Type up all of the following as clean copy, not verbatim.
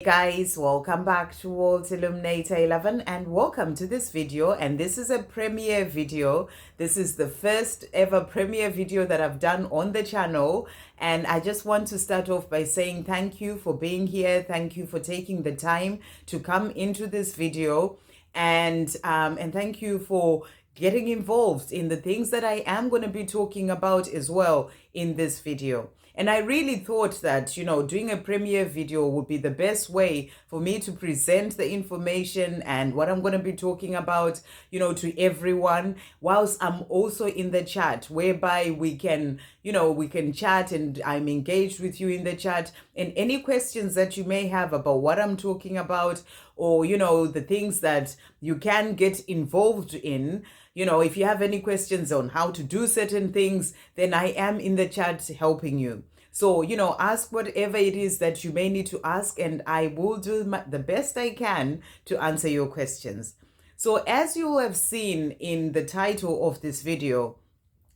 Guys, welcome back to Illuminator11 and welcome to this video. And this is a premiere video. This is the first ever premiere video that I've done on the channel, and I just want to start off by saying thank you for being here. Thank you for taking the time to come into this video, and thank you for getting involved in the things that I am going to be talking about as well in this video. And I really thought that, doing a premiere video would be the best way for me to present the information and what I'm going to be talking about, to everyone, whilst I'm also in the chat, whereby we can chat and I'm engaged with you in the chat. And any questions that you may have about what I'm talking about, or, the things that you can get involved in, if you have any questions on how to do certain things, then I am in the chat helping you. So, ask whatever it is that you may need to ask, and I will do the best I can to answer your questions. So as you have seen in the title of this video,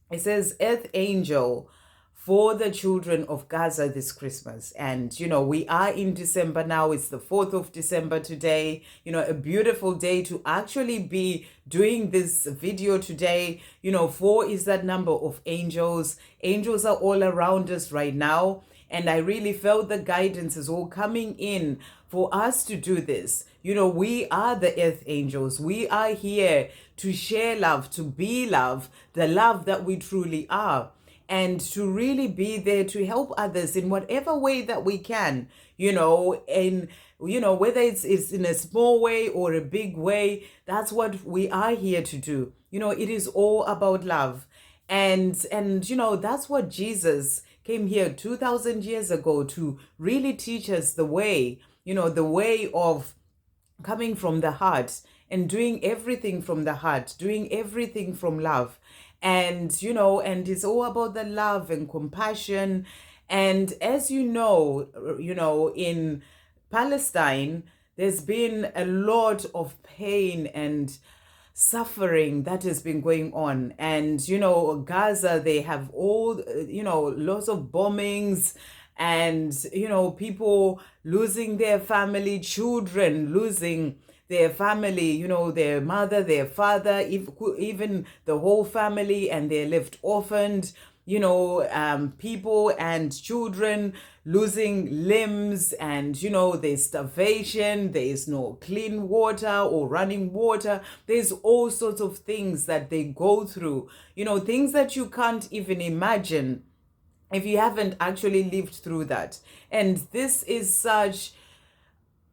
it says Earth Angel for the children of Gaza this Christmas. And, we are in December now. It's the 4th of December today. A beautiful day to actually be doing this video today. 4 is that number of angels. Angels are all around us right now. And I really felt the guidance is all coming in for us to do this. We are the Earth Angels. We are here to share love, to be love, the love that we truly are, and to really be there to help others in whatever way that we can, whether it's in a small way or a big way. That's what we are here to do. It is all about love. And that's what Jesus came here 2,000 years ago to really teach us the way, the way of coming from the heart and doing everything from the heart, doing everything from love. And, and it's all about the love and compassion. And as in Palestine, there's been a lot of pain and suffering that has been going on. And, Gaza, they have all, lots of bombings and, people losing their family, children losing their family, their mother, their father, even the whole family, and they're left orphaned, people and children losing limbs, and, there's starvation, there's no clean water or running water. There's all sorts of things that they go through, things that you can't even imagine if you haven't actually lived through that. And this is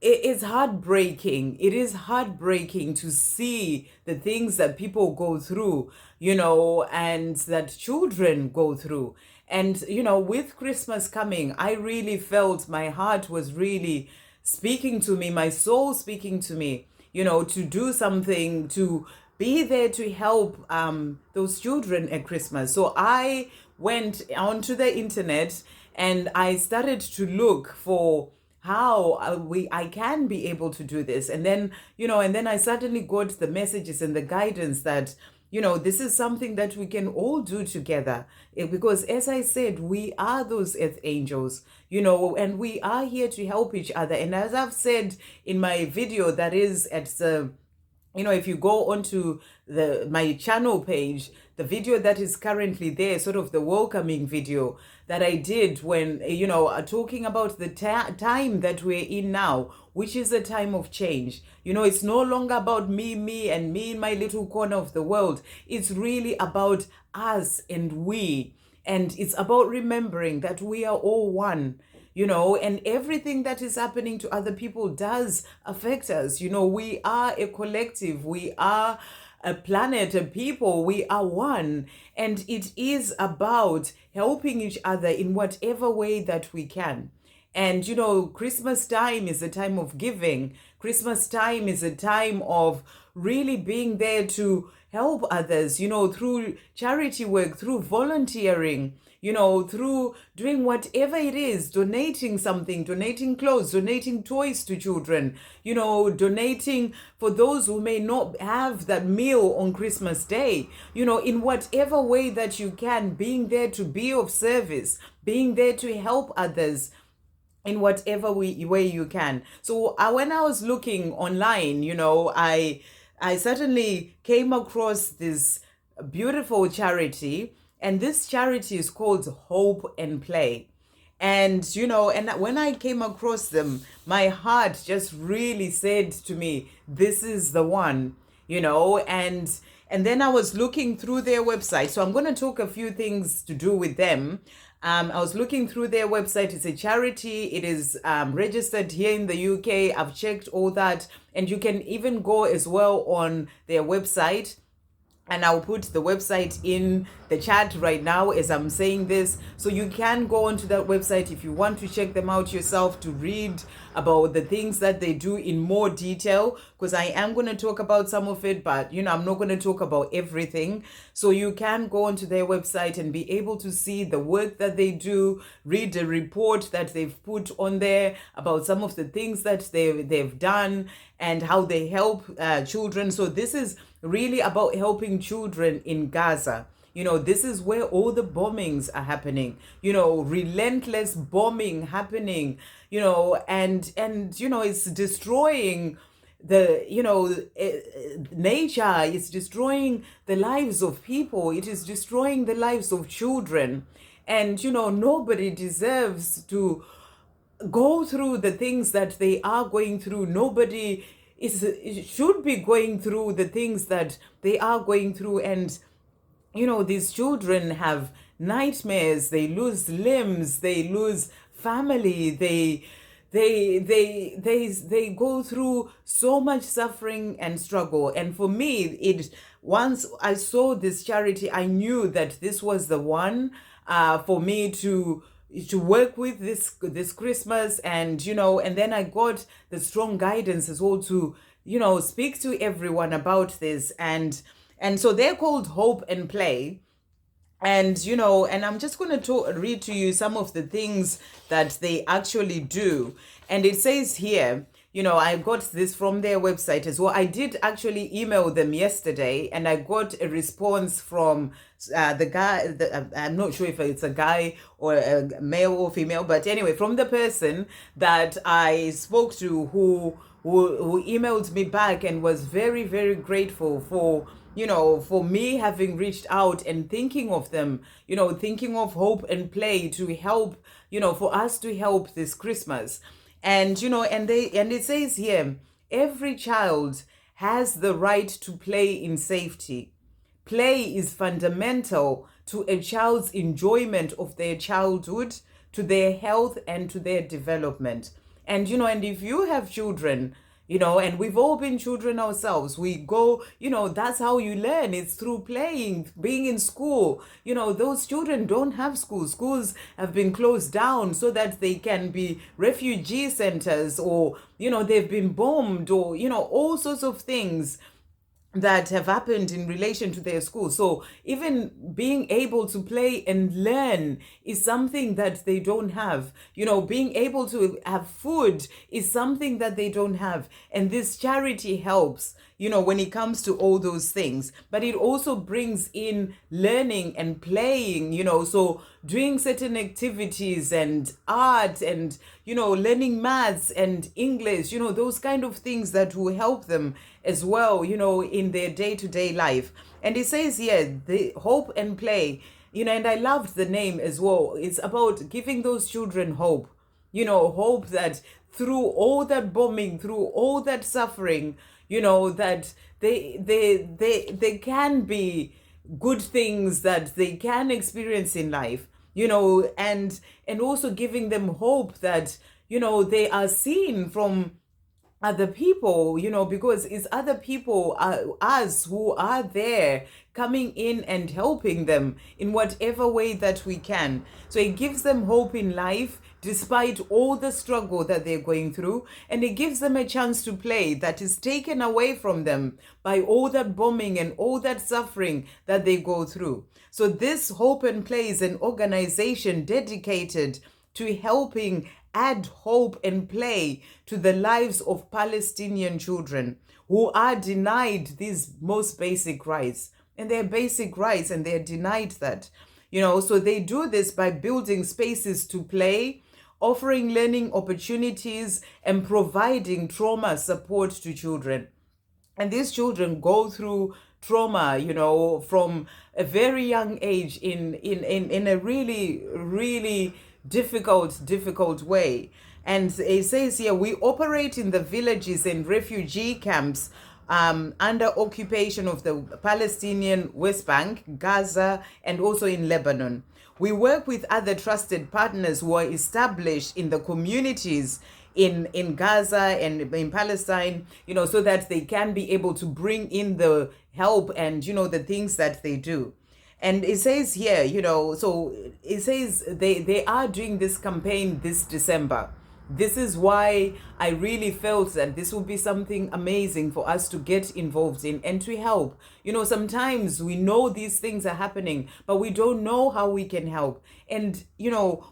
it's heartbreaking. It is heartbreaking to see the things that people go through, and that children go through. And, with Christmas coming, I really felt my heart was really speaking to me, my soul speaking to me, to do something, to be there to help those children at Christmas. So I went onto the internet and I started to look for how I can be able to do this. And then, and then I suddenly got the messages and the guidance that, this is something that we can all do together. Because as I said, we are those Earth Angels, and we are here to help each other. And as I've said in my video that is at the, if you go onto my channel page, the video that is currently there, sort of the welcoming video that I did when, talking about the time that we're in now, which is a time of change. It's no longer about me, and me in my little corner of the world. It's really about us and we. And it's about remembering that we are all one. And everything that is happening to other people does affect us. We are a collective. We are a planet, a people. We are one. And it is about helping each other in whatever way that we can. And, Christmas time is a time of giving. Christmas time is a time of really being there to help others, through charity work, through volunteering, through doing whatever it is, donating something, donating clothes, donating toys to children, donating for those who may not have that meal on Christmas Day, in whatever way that you can, being there to be of service, being there to help others, in whatever way you can. So when I was looking online, I certainly came across this beautiful charity, and this charity is called Hope and Play. And and when I came across them, my heart just really said to me, this is the one. And then I was looking through their website. So I'm going to talk a few things to do with them. I was looking through their website. It's a charity. It is registered here in the UK. I've checked all that. And you can even go as well on their website. And I'll put the website in the chat right now as I'm saying this. So you can go onto that website if you want to check them out yourself, to read about the things that they do in more detail, because I am going to talk about some of it, but I'm not going to talk about everything. So you can go onto their website and be able to see the work that they do, read the report that they've put on there about some of the things that they've done and how they help children. So this is really about helping children in Gaza. This is where all the bombings are happening, relentless bombing happening, and it's destroying nature. It's destroying the lives of people. It is destroying the lives of children. And, nobody deserves to go through the things that they are going through. Nobody should be going through the things that they are going through. And these children have nightmares. They lose limbs. They lose family. They go through so much suffering and struggle. And for me, once I saw this charity, I knew that this was the one for me to work with this Christmas. And and then I got the strong guidance as well to speak to everyone about this. And so they're called Hope and Play. And and I'm just going to read to you some of the things that they actually do. And it says here, I got this from their website as well. I did actually email them yesterday, and I got a response from the guy. I'm not sure if it's a guy or a male or female, but anyway, from the person that I spoke to who emailed me back and was very, very grateful for me having reached out and thinking of them, thinking of Hope and Play to help, for us to help this Christmas. And and it says here, every child has the right to play in safety. Play is fundamental to a child's enjoyment of their childhood, to their health, and to their development. And and if you have children, and we've all been children ourselves, we go, that's how you learn. It's through playing, being in school. Those children don't have schools. Schools have been closed down so that they can be refugee centers, or, they've been bombed, or, all sorts of things that have happened in relation to their school. So even being able to play and learn is something that they don't have. Being able to have food is something that they don't have. And this charity helps, when it comes to all those things. But it also brings in learning and playing, so doing certain activities and art and, learning maths and English, those kind of things that will help them as well, in their day-to-day life. And it says here, the Hope and Play, and I loved the name as well. It's about giving those children hope, hope that through all that bombing, through all that suffering, that they can be good things that they can experience in life, and also giving them hope that, they are seen from other people, because it's other people, us, who are there coming in and helping them in whatever way that we can. So it gives them hope in life despite all the struggle that they're going through, and it gives them a chance to play that is taken away from them by all that bombing and all that suffering that they go through. So this Hope and Play is an organization dedicated to helping add hope and play to the lives of Palestinian children who are denied these most basic rights. And they're basic rights, and they're denied that. So they do this by building spaces to play, offering learning opportunities, and providing trauma support to children. And these children go through trauma, from a very young age in a really, really difficult way. And it says here, we operate in the villages and refugee camps under occupation of the Palestinian West Bank, Gaza, and also in Lebanon. We work with other trusted partners who are established in the communities in Gaza and in Palestine, so that they can be able to bring in the help and, the things that they do. And it says here, so it says they are doing this campaign this December. This is why I really felt that this would be something amazing for us to get involved in and to help. Sometimes we know these things are happening, but we don't know how we can help. And,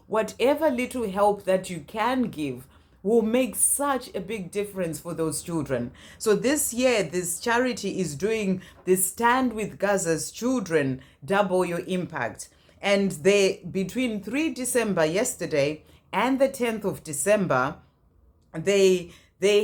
whatever little help that you can give will make such a big difference for those children. So this year, this charity is doing this Stand with Gaza's Children, Double Your Impact. And they, between 3 December yesterday and the 10th of December, they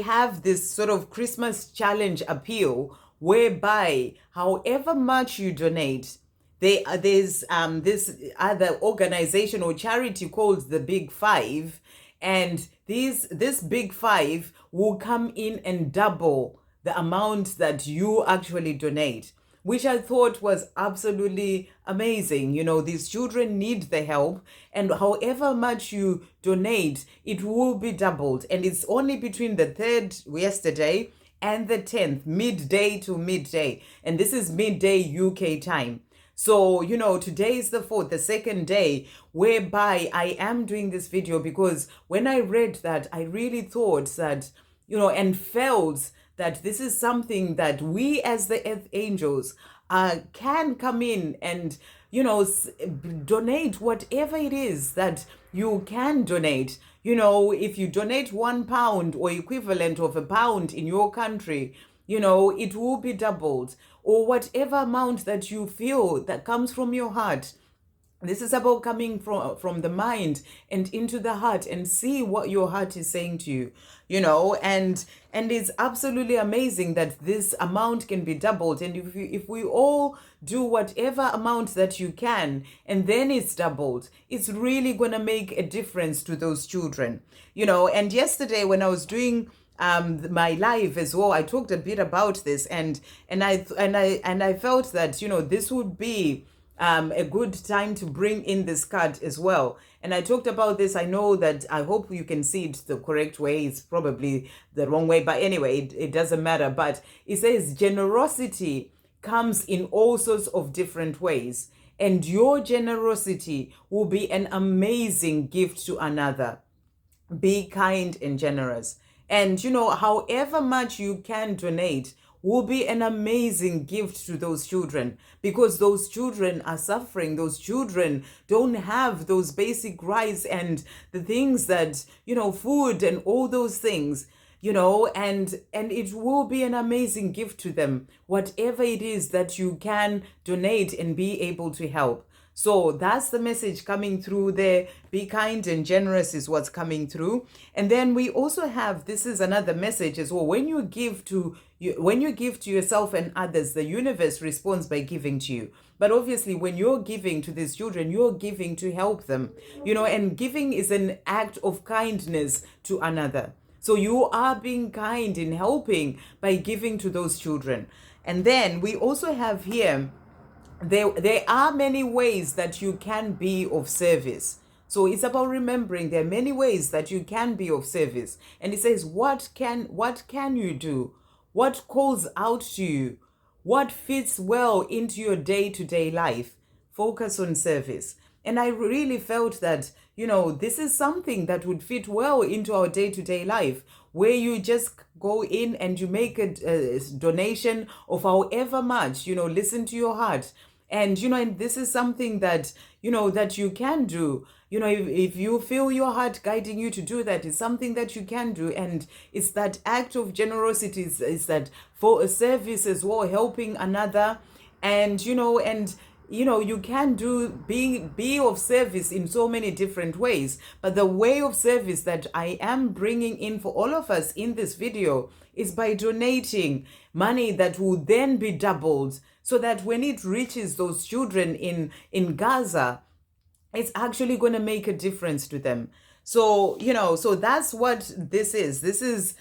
have this sort of Christmas challenge appeal, whereby however much you donate, there's this other organization or charity called the Big Five, and this Big Five will come in and double the amount that you actually donate, which I thought was absolutely amazing. These children need the help, and however much you donate, it will be doubled. And it's only between the 3rd yesterday and the 10th, midday to midday. And this is midday UK time. So, today is the 4th, the second day, whereby I am doing this video, because when I read that, I really thought that, and felt that this is something that we as the Earth Angels can come in and, donate whatever it is that you can donate. If you donate £1 or equivalent of £1 in your country, it will be doubled, or whatever amount that you feel that comes from your heart. This is about coming from the mind and into the heart, and see what your heart is saying to you, and it's absolutely amazing that this amount can be doubled. And if we all do whatever amount that you can, and then it's doubled, it's really going to make a difference to those children. And yesterday when I was doing my live as well, I talked a bit about this, and I felt that this would be a good time to bring in this card as well. And I talked about this. I know that, I hope you can see it the correct way. It's probably the wrong way, but anyway, it doesn't matter. But it says generosity comes in all sorts of different ways, and your generosity will be an amazing gift to another. Be kind and generous. And, however much you can donate will be an amazing gift to those children, because those children are suffering. Those children don't have those basic rights and the things that, food and all those things, and it will be an amazing gift to them, whatever it is that you can donate and be able to help. So that's the message coming through there. Be kind and generous is what's coming through. And then we also have, this is another message as well. When you give to yourself and others, the universe responds by giving to you. But obviously, when you're giving to these children, you're giving to help them, and giving is an act of kindness to another. So you are being kind in helping by giving to those children. And then we also have here, there are many ways that you can be of service. So it's about remembering there are many ways that you can be of service. And it says, what can you do? What calls out to you? What fits well into your day-to-day life? Focus on service. And I really felt that, this is something that would fit well into our day-to-day life, where you just go in and you make a donation of however much, listen to your heart. And, and this is something that, that you can do. If you feel your heart guiding you to do that, it's something that you can do. And it's that act of generosity, is that for a service as well, helping another. And, and you can be of service in so many different ways. But the way of service that I am bringing in for all of us in this video is by donating money that will then be doubled, so that when it reaches those children in Gaza, it's actually going to make a difference to them. So, so that's what this is. This is,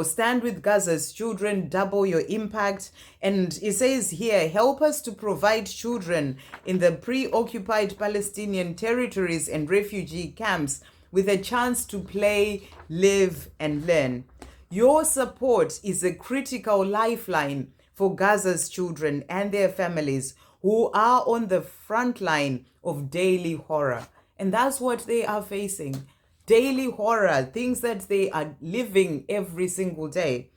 Stand with Gaza's Children, double your impact. And it says here, help us to provide children in the preoccupied Palestinian territories and refugee camps with a chance to play, live, and learn. Your support is a critical lifeline for Gaza's children and their families who are on the front line of daily horror. And that's what they are facing. Daily horror, things that they are living every single day.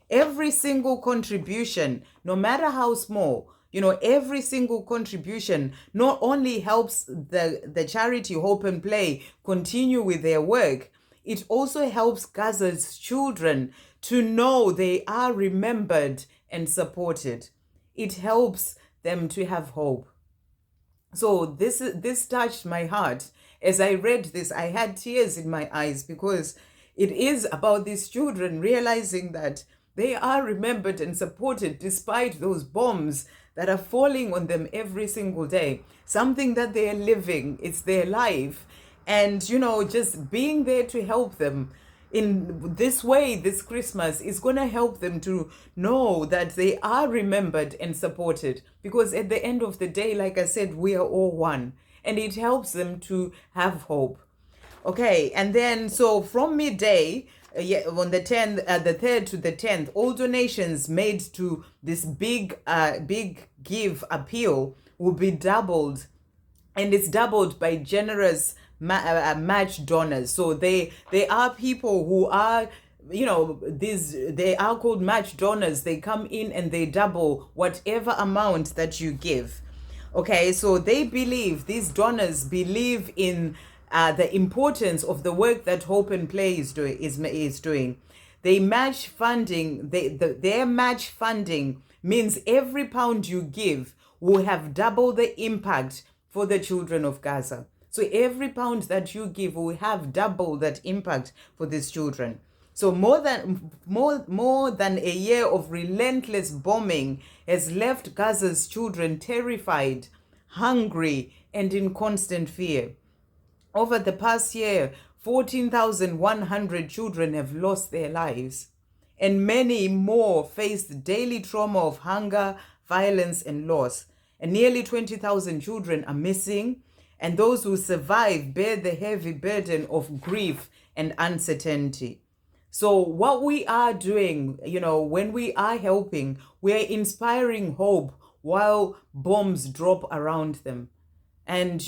Every single contribution, no matter how small, every single contribution not only helps the charity Hope and Play continue with their work, it also helps Gaza's children to know they are remembered and supported. It helps them to have hope. So this touched my heart. As I read this, I had tears in my eyes, because it is about these children realizing that they are remembered and supported despite those bombs that are falling on them every single day. Something that they are living, it's their life. And, just being there to help them in this way this Christmas is going to help them to know that they are remembered and supported. Because at the end of the day, like I said, we are all one. And it helps them to have hope. Okay, and then so from midday, on the 3rd to the 10th, all donations made to this big give appeal will be doubled, and it's doubled by generous match donors. So they are people who are, they are called match donors. They come in and they double whatever amount that you give. Okay, so these donors believe in the importance of the work that Hope and Play is doing. They match funding. Their match funding means every pound you give will have double the impact for the children of Gaza. So every pound that you give will have double that impact for these children. So more than a year of relentless bombing has left Gaza's children terrified, hungry, and in constant fear. Over the past year, 14,100 children have lost their lives, and many more face the daily trauma of hunger, violence, and loss. And nearly 20,000 children are missing, and those who survive bear the heavy burden of grief and uncertainty. So what we are doing, when we are helping, we are inspiring hope while bombs drop around them. And,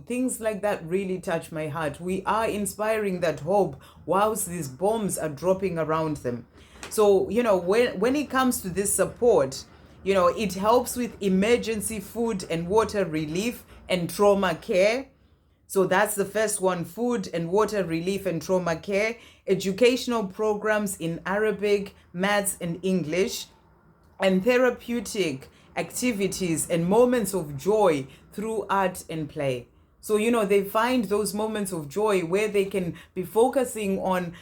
things like that really touch my heart. We are inspiring that hope whilst these bombs are dropping around them. So, when it comes to this support, it helps with emergency food and water relief and trauma care. So that's the first one: food and water relief and trauma care, educational programs in Arabic, Maths, and English, and therapeutic activities and moments of joy through art and play. So, they find those moments of joy where they can be focusing on,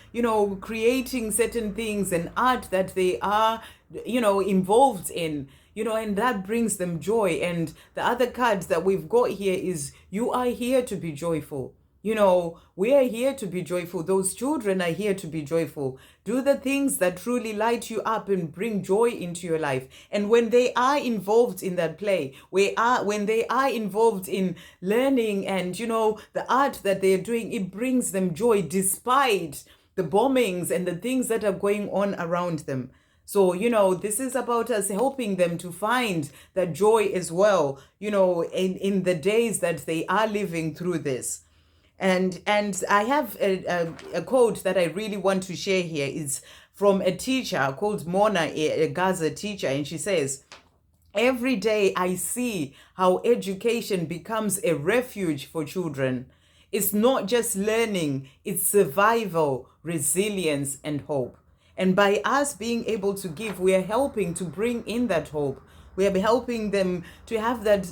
creating certain things and art that they are, involved in, and that brings them joy. And the other card that we've got here is, you are here to be joyful. We are here to be joyful. Those children are here to be joyful. Do the things that truly light you up and bring joy into your life. And when they are involved in that play, when they are involved in learning and, the art that they're doing, it brings them joy despite the bombings and the things that are going on around them. So, this is about us helping them to find that joy as well, in the days that they are living through this. And I have a quote that I really want to share here. It's from a teacher called Mona, a Gaza teacher, and she says, "Every day I see how education becomes a refuge for children. It's not just learning, it's survival, resilience, and hope. And by us being able to give, we are helping to bring in that hope. We are helping them to have that,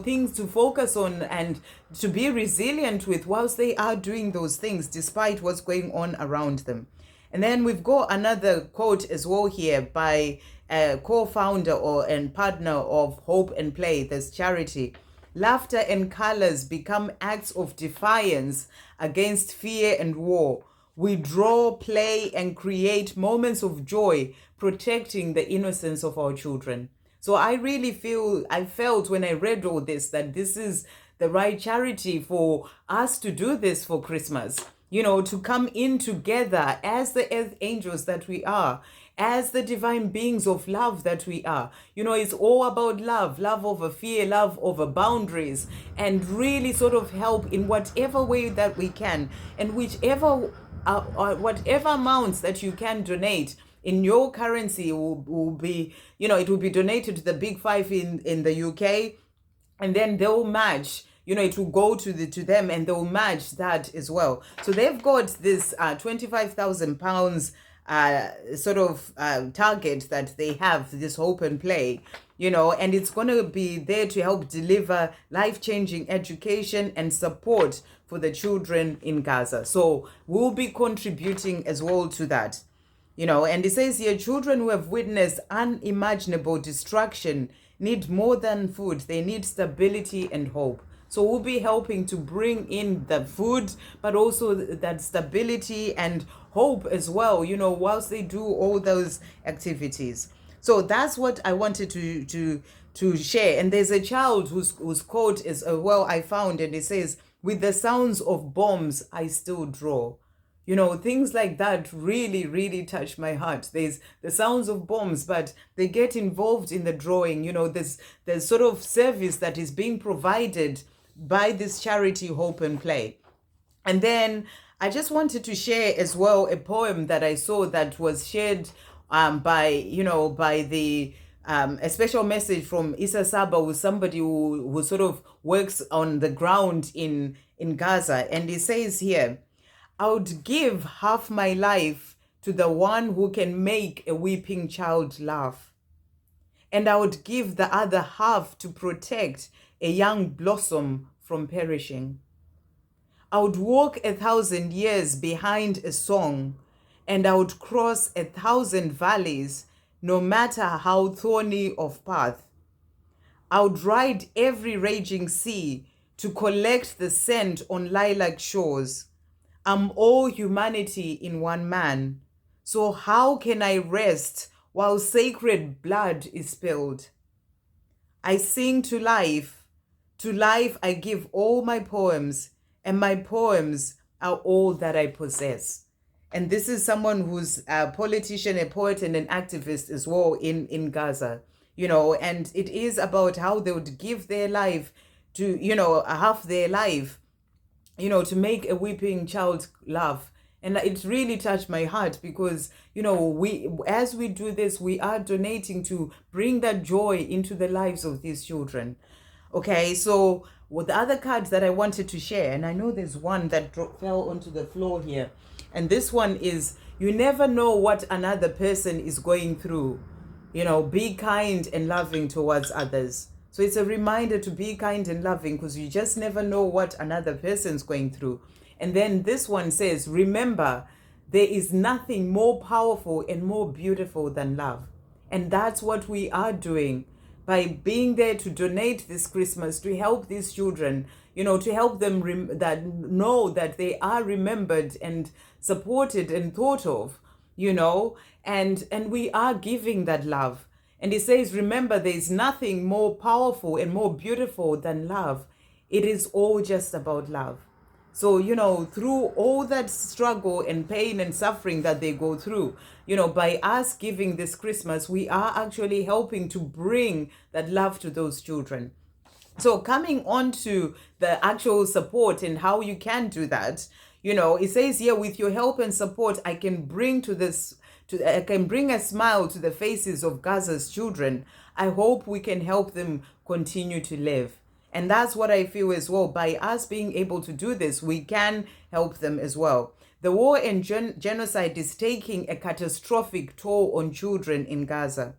things to focus on and to be resilient with whilst they are doing those things despite what's going on around them. And then we've got another quote as well here by a co-founder and partner of Hope and Play, this charity. Laughter and colors become acts of defiance against fear and war. We draw, play, and create moments of joy, protecting the innocence of our children. So I felt when I read all this, that this is the right charity for us to do this for Christmas. To come in together as the earth angels that we are, as the divine beings of love that we are. It's all about love over fear, love over boundaries, and really sort of help in whatever way that we can, and whatever amounts that you can donate in your currency will be, it will be donated to the Big Five in the UK, and then they'll match. It will go to them, and they'll match that as well. So they've got this £25,000 target that they have, this Hope and Play, and it's going to be there to help deliver life-changing education and support for the children in Gaza. So we'll be contributing as well to that. And it says here, children who have witnessed unimaginable destruction need more than food. They need stability and hope. So we'll be helping to bring in the food, but also that stability and hope as well, whilst they do all those activities. So that's what I wanted to share. And there's a child whose quote is, I found, and it says, "With the sounds of bombs, I still draw." Things like that really, really touch my heart. There's the sounds of bombs, but they get involved in the drawing. There's sort of service that is being provided by this charity, Hope and Play. And then I just wanted to share as well a poem that I saw that was shared by the a special message from Issa Saba, who's somebody who sort of works on the ground in Gaza. And he says here, "I would give half my life to the one who can make a weeping child laugh. And I would give the other half to protect a young blossom from perishing. I would walk 1,000 years behind a song, and I would cross 1,000 valleys, no matter how thorny of path. I would ride every raging sea to collect the scent on lilac shores. I'm all humanity in one man. So how can I rest while sacred blood is spilled? I sing to life I give all my poems, and my poems are all that I possess." And this is someone who's a politician, a poet, and an activist as well in Gaza, and it is about how they would give their life to, half their life, to make a weeping child laugh. And it really touched my heart because, as we do this, we are donating to bring that joy into the lives of these children. Okay, so with the other cards that I wanted to share, and I know there's one that fell onto the floor here. And this one is, you never know what another person is going through. Be kind and loving towards others. So it's a reminder to be kind and loving because you just never know what another person's going through. And then this one says, remember, there is nothing more powerful and more beautiful than love. And that's what we are doing by being there to donate this Christmas to help these children, to help them know that they are remembered and supported and thought of, and we are giving that love. And it says, remember, there is nothing more powerful and more beautiful than love. It is all just about love. So, through all that struggle and pain and suffering that they go through, by us giving this Christmas, we are actually helping to bring that love to those children. So coming on to the actual support and how you can do that, it says here, with your help and support, I can bring a smile to the faces of Gaza's children. I hope we can help them continue to live. And that's what I feel as well. By us being able to do this, we can help them as well. The war and genocide is taking a catastrophic toll on children in Gaza.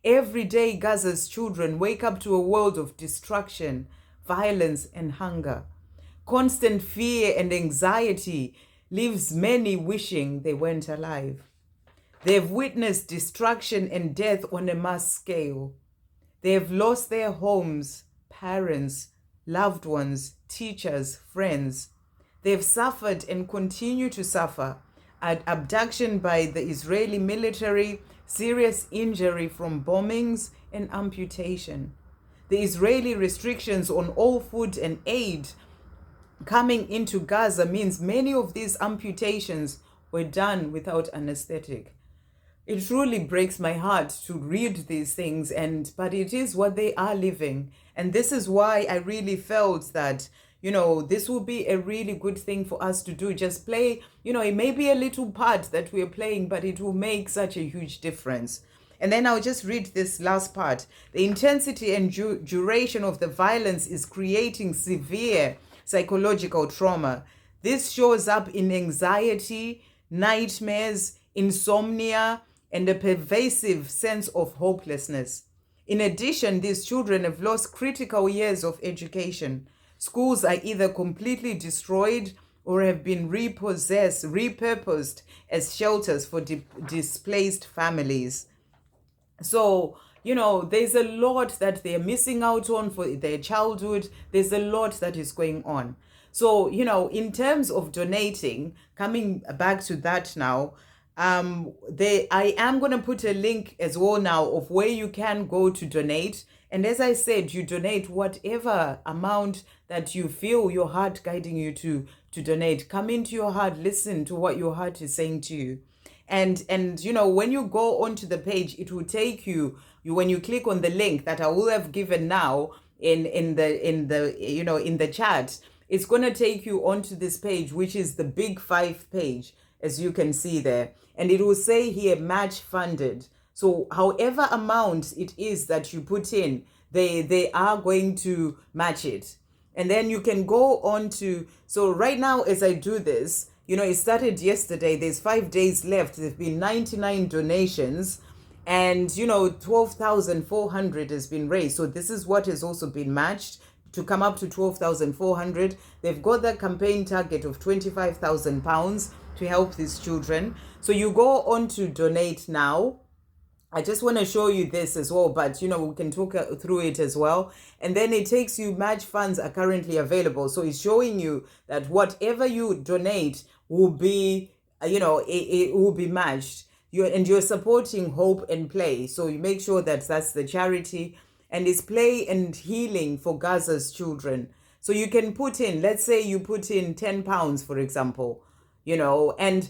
Every day, Gaza's children wake up to a world of destruction, violence, and hunger. Constant fear and anxiety leaves many wishing they weren't alive. They've witnessed destruction and death on a mass scale. They have lost their homes, parents, loved ones, teachers, friends. They have suffered and continue to suffer abduction by the Israeli military, serious injury from bombings, and amputation. The Israeli restrictions on all food and aid coming into Gaza means many of these amputations were done without anesthetic. It truly breaks my heart to read these things, but it is what they are living. And this is why I really felt that, this will be a really good thing for us to do. Just play, it may be a little part that we're playing, but it will make such a huge difference. And then I'll just read this last part. The intensity and duration of the violence is creating severe psychological trauma. This shows up in anxiety, nightmares, insomnia, and a pervasive sense of hopelessness. In addition, these children have lost critical years of education. Schools are either completely destroyed or have been repurposed as shelters for displaced families. So, there's a lot that they're missing out on for their childhood. There's a lot that is going on. So, in terms of donating, coming back to that now, I am going to put a link as well now of where you can go to donate. And as I said, you donate whatever amount that you feel your heart guiding you to donate. Come into your heart, listen to what your heart is saying to you. And when you go onto the page, it will take you when you click on the link that I will have given now in the chat, it's going to take you onto this page, which is the Big 5 page, as you can see there. And it will say here, match funded. So however amount it is that you put in, they are going to match it. And then you can go on to, so right now as I do this, it started yesterday. There's 5 days left. There've been 99 donations and, 12,400 has been raised. So this is what has also been matched to come up to 12,400. They've got that campaign target of £25,000 to help these children. So you go on to donate now. I just want to show you this as well, but we can talk through it as well. And then it takes you, match funds are currently available. So it's showing you that whatever you donate will be, it will be matched. You're supporting Hope and Play. So you make sure that that's the charity, and it's Play and Healing for Gaza's children. So you can put in, let's say you put in £10, for example, and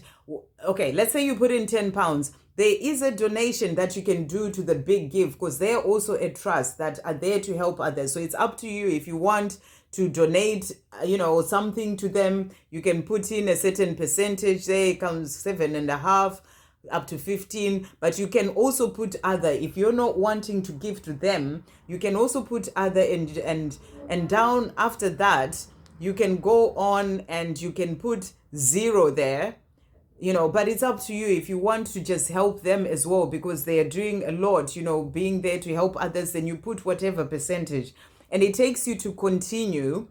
okay, let's say you put in £10. There is a donation that you can do to the Big Give, because they're also a trust that are there to help others. So it's up to you. If you want to donate, something to them, you can put in a certain percentage. There it comes 7.5 up to 15, but you can also put other. If you're not wanting to give to them, you can also put other, and down after that, you can go on and you can put 0 there. But it's up to you if you want to just help them as well, because they are doing a lot, being there to help others. Then you put whatever percentage and it takes you to continue.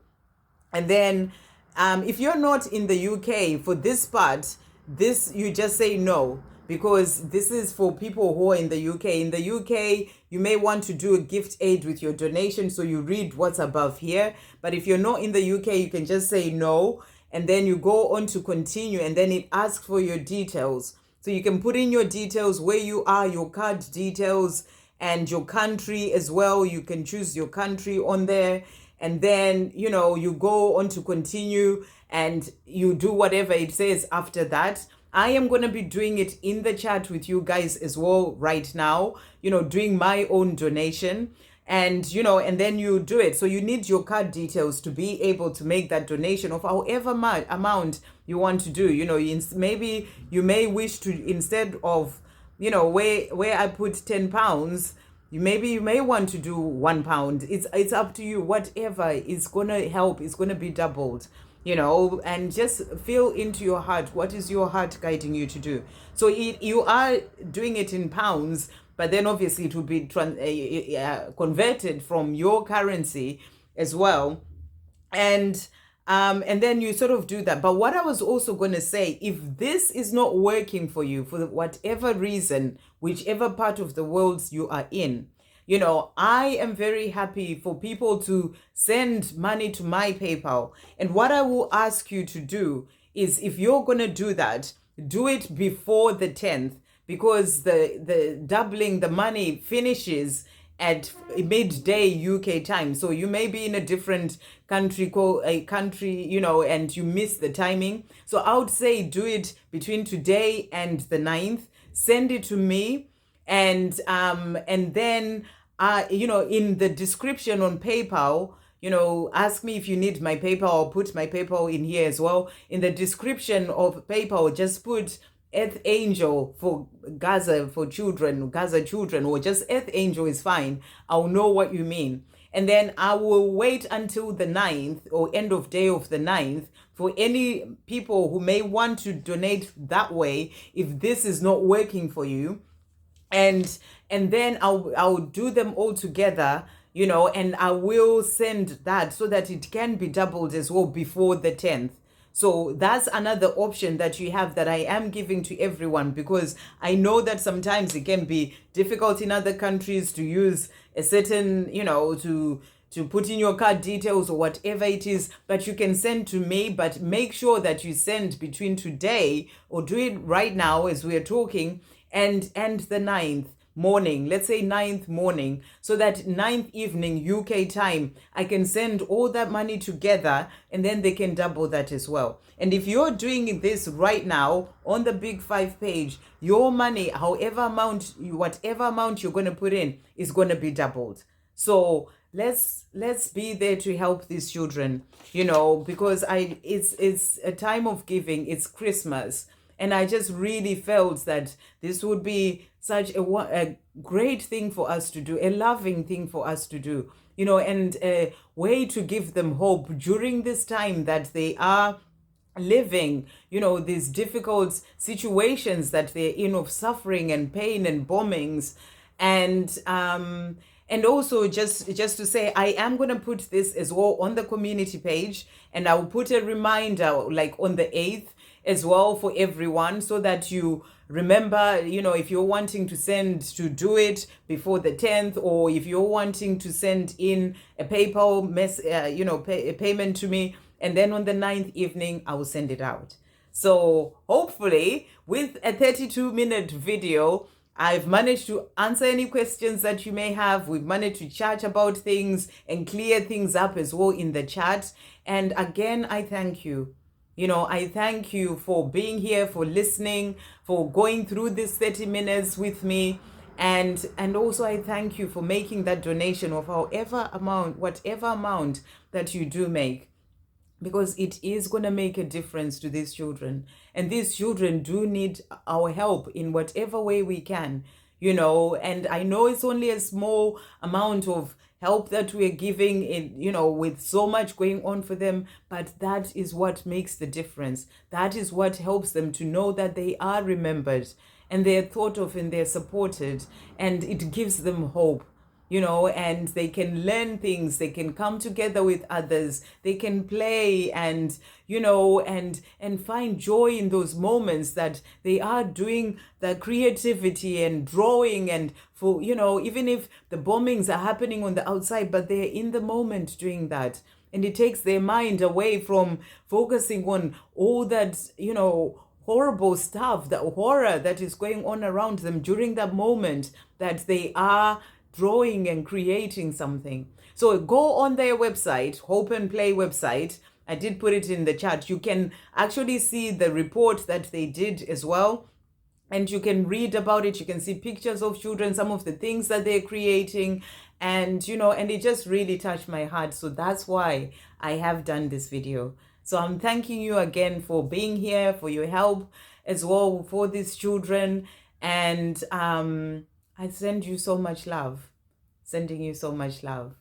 And then if you're not in the UK for this part, you just say no, because this is for people who are in the UK. In the UK, you may want to do a gift aid with your donation. So you read what's above here. But if you're not in the UK, you can just say no. And then you go on to continue, and then it asks for your details. So you can put in your details, where you are, your card details, and your country as well. You can choose your country on there. And then, you go on to continue and you do whatever it says after that. I am going to be doing it in the chat with you guys as well right now, doing my own donation. And, and then you do it. So you need your card details to be able to make that donation of however amount you want to do. Maybe you may wish to, instead of, where I put £10, you may want to do £1. It's up to you. Whatever is going to help, it's going to be doubled, and just feel into your heart. What is your heart guiding you to do? So you are doing it in pounds, but then obviously it will be converted from your currency as well. And then you sort of do that. But what I was also going to say, if this is not working for you for whatever reason, whichever part of the world you are in, I am very happy for people to send money to my PayPal. And what I will ask you to do is, if you're going to do that, do it before the 10th, because the doubling the money finishes at midday UK time. So you may be in a different country, and you miss the timing. So I would say do it between today and the 9th. Send it to me, and then in the description on PayPal, ask me if you need my PayPal. I'll put my PayPal in here as well. In the description of PayPal, just put Earth Angel for Gaza children, or just Earth Angel is fine. I'll know what you mean. And then I will wait until the 9th, or end of day of the 9th, for any people who may want to donate that way, if this is not working for you. And then I'll do them all together, and I will send that so that it can be doubled as well before the 10th. So that's another option that you have, that I am giving to everyone, because I know that sometimes it can be difficult in other countries to use a certain, to put in your card details or whatever it is, but you can send to me. But make sure that you send between today, or do it right now as we're talking, and the 9th morning, let's say 9th morning, so that 9th evening UK time, I can send all that money together, and then they can double that as well. And if you're doing this right now on the Big 5 page, your money, whatever amount you're going to put in, is going to be doubled. So let's be there to help these children, because it's a time of giving. It's Christmas. And I just really felt that this would be such a great thing for us to do, a loving thing for us to do, and a way to give them hope during this time that they are living, these difficult situations that they're in, of suffering and pain and bombings. And also, just to say, I am going to put this as well on the community page, and I'll put a reminder like on the 8th as well for everyone, so that you remember, if you're wanting to do it before the 10th, or if you're wanting to send in a PayPal payment to me, and then on the 9th evening, I will send it out. So hopefully with a 32-minute video, I've managed to answer any questions that you may have. We've managed to chat about things and clear things up as well in the chat. And again, I thank you. I thank you for being here, for listening, for going through this 30 minutes with me. And also I thank you for making that donation of whatever amount that you do make, because it is going to make a difference to these children. And these children do need our help in whatever way we can, and I know it's only a small amount of help that we're giving in, with so much going on for them, but that is what makes the difference. That is what helps them to know that they are remembered, and they're thought of, and they're supported, and it gives them hope. And they can learn things, they can come together with others, they can play and find joy in those moments that they are doing the creativity and drawing, and for, even if the bombings are happening on the outside, but they're in the moment doing that. And it takes their mind away from focusing on all that, horrible stuff, the horror that is going on around them during that moment, that they are drawing and creating something. So go on their website, Hope and Play website. I did put it in the chat. You can actually see the report that they did as well, and you can read about it. You can see pictures of children, some of the things that they're creating, and and it just really touched my heart. So that's why I have done this video. So I'm thanking you again for being here, for your help as well for these children. And I send you so much love. Sending you so much love.